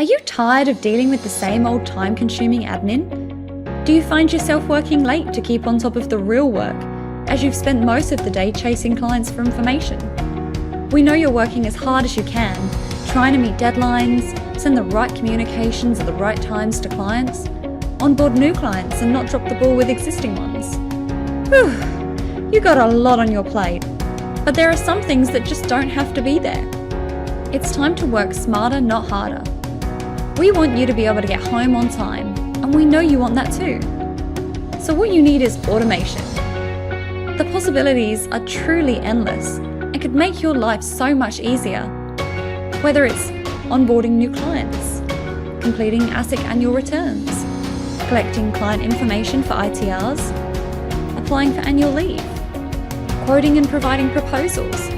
Are you tired of dealing with the same old time-consuming admin? Do you find yourself working late to keep on top of the real work, as you've spent most of the day chasing clients for information? We know you're working as hard as you can, trying to meet deadlines, send the right communications at the right times to clients, onboard new clients and not drop the ball with existing ones. Whew, you got a lot on your plate. But there are some things that just don't have to be there. It's time to work smarter, not harder. We want you to be able to get home on time, and we know you want that too. So what you need is automation. The possibilities are truly endless and could make your life so much easier. Whether it's onboarding new clients, completing ASIC annual returns, collecting client information for ITRs, applying for annual leave, quoting and providing proposals,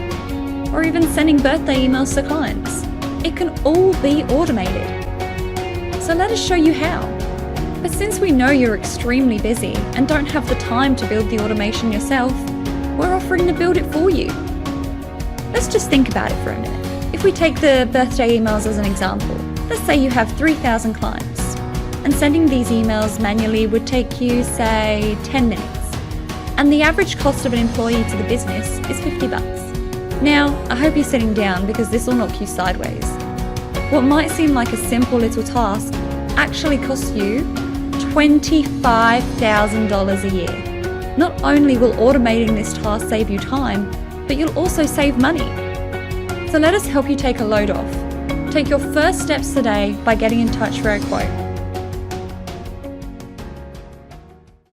or even sending birthday emails to clients. It can all be automated. So let us show you how. But since we know you're extremely busy and don't have the time to build the automation yourself, we're offering to build it for you. Let's just think about it for a minute. If we take the birthday emails as an example, let's say you have 3,000 clients, and sending these emails manually would take you, say, 10 minutes. And the average cost of an employee to the business is $50. Now, I hope you're sitting down because this will knock you sideways. What might seem like a simple little task actually costs you $25,000 a year. Not only will automating this task save you time, but you'll also save money. So let us help you take a load off. Take your first steps today by getting in touch for a quote.